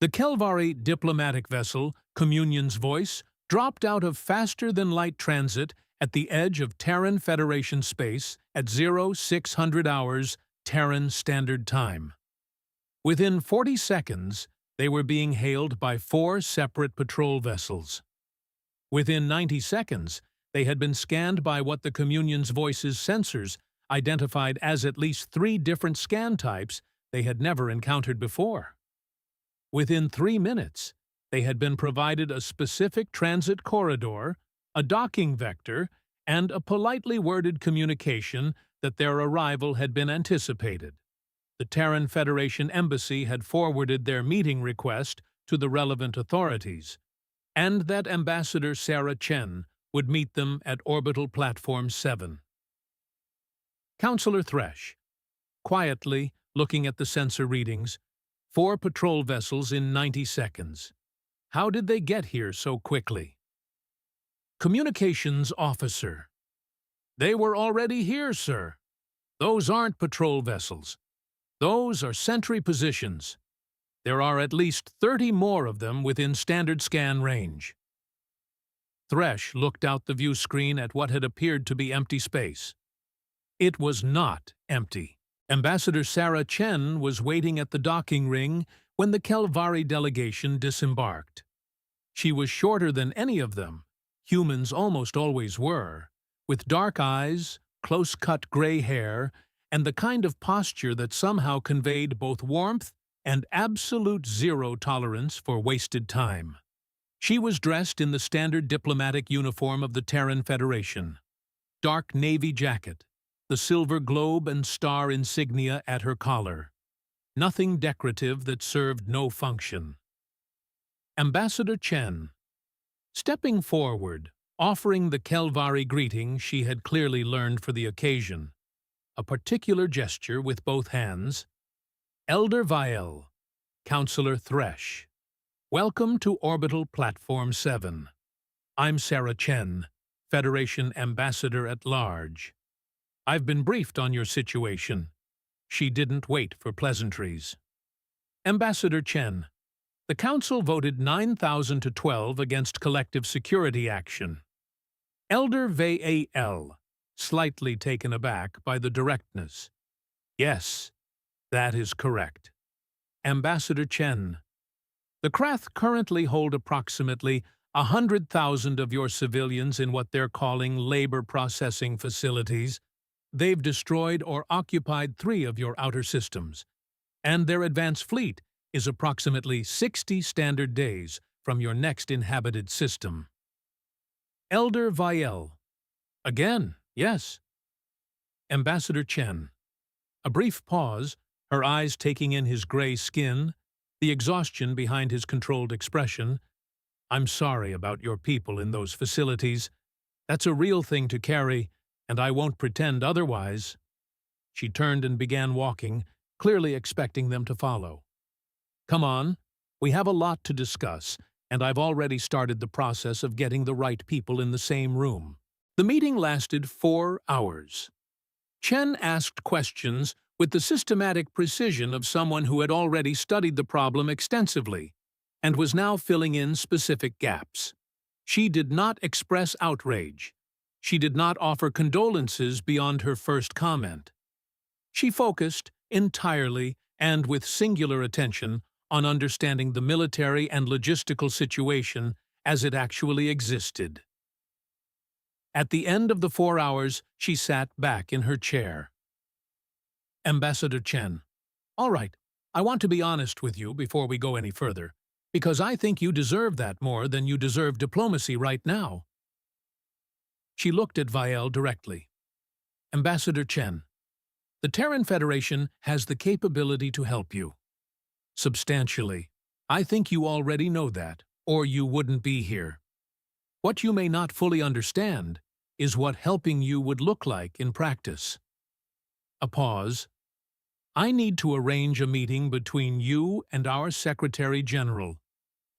The Kel'vari diplomatic vessel, Communion's Voice, dropped out of faster-than-light transit at the edge of Terran Federation space at 0600 hours Terran Standard Time. Within 40 seconds, they were being hailed by 4 separate patrol vessels. Within 90 seconds, they had been scanned by what the Communion's Voice's sensors identified as at least 3 different scan types they had never encountered before. Within 3 minutes, they had been provided a specific transit corridor, a docking vector, and a politely worded communication that their arrival had been anticipated. The Terran Federation Embassy had forwarded their meeting request to the relevant authorities, and that Ambassador Sarah Chen would meet them at Orbital Platform 7. Counselor Thresh, quietly looking at the sensor readings, 4 patrol vessels in 90 seconds. How did they get here so quickly? Communications Officer. They were already here, sir. Those aren't patrol vessels. Those are sentry positions. There are at least 30 more of them within standard scan range. Thresh looked out the view screen at what had appeared to be empty space. It was not empty. Ambassador Sarah Chen was waiting at the docking ring when the Kel'vari delegation disembarked. She was shorter than any of them, humans almost always were, with dark eyes, close-cut gray hair, and the kind of posture that somehow conveyed both warmth and absolute zero tolerance for wasted time. She was dressed in the standard diplomatic uniform of the Terran Federation. Dark navy jacket, the silver globe and star insignia at her collar. Nothing decorative that served no function. Ambassador Chen, stepping forward, offering the Kel'vari greeting she had clearly learned for the occasion, a particular gesture with both hands. Elder Viel, Counselor Thresh, welcome to Orbital Platform 7. I'm Sarah Chen, Federation Ambassador at Large. I've been briefed on your situation. She didn't wait for pleasantries. Ambassador Chen, the Council voted 9,000 to 12 against collective security action. Elder Viel, slightly taken aback by the directness. Yes, that is correct. Ambassador Chen, the Krath currently hold approximately 100,000 of your civilians in what they're calling labor processing facilities. They've destroyed or occupied 3 of your outer systems, and their advanced fleet is approximately 60 standard days from your next inhabited system. Elder Viel, again, yes. Ambassador Chen, a brief pause, her eyes taking in his gray skin, the exhaustion behind his controlled expression. I'm sorry about your people in those facilities. That's a real thing to carry, and I won't pretend otherwise. She turned and began walking, clearly expecting them to follow. Come on, we have a lot to discuss, and I've already started the process of getting the right people in the same room. The meeting lasted 4 hours. Chen asked questions with the systematic precision of someone who had already studied the problem extensively and was now filling in specific gaps. She did not express outrage. She did not offer condolences beyond her first comment. She focused entirely and with singular attention on understanding the military and logistical situation as it actually existed. At the end of the 4 hours, she sat back in her chair. Ambassador Chen, all right, I want to be honest with you before we go any further, because I think you deserve that more than you deserve diplomacy right now. She looked at Viel directly. Ambassador Chen, the Terran Federation has the capability to help you. Substantially. I think you already know that, or you wouldn't be here. What you may not fully understand is what helping you would look like in practice. A pause. I need to arrange a meeting between you and our Secretary General,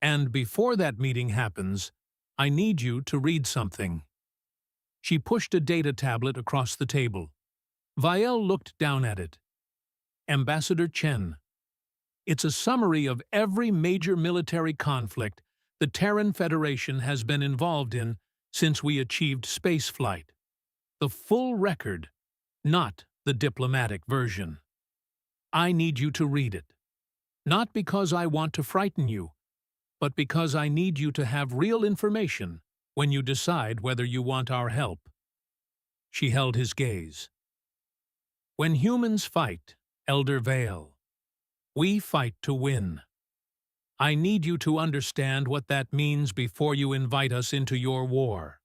and before that meeting happens, I need you to read something. She pushed a data tablet across the table. Viel looked down at it. Ambassador Chen, It's a summary of every major military conflict the Terran Federation has been involved in since we achieved spaceflight. The full record, not the diplomatic version. I need you to read it. Not because I want to frighten you, but because I need you to have real information when you decide whether you want our help. She held his gaze. When humans fight, Elder Vale, we fight to win. I need you to understand what that means before you invite us into your war.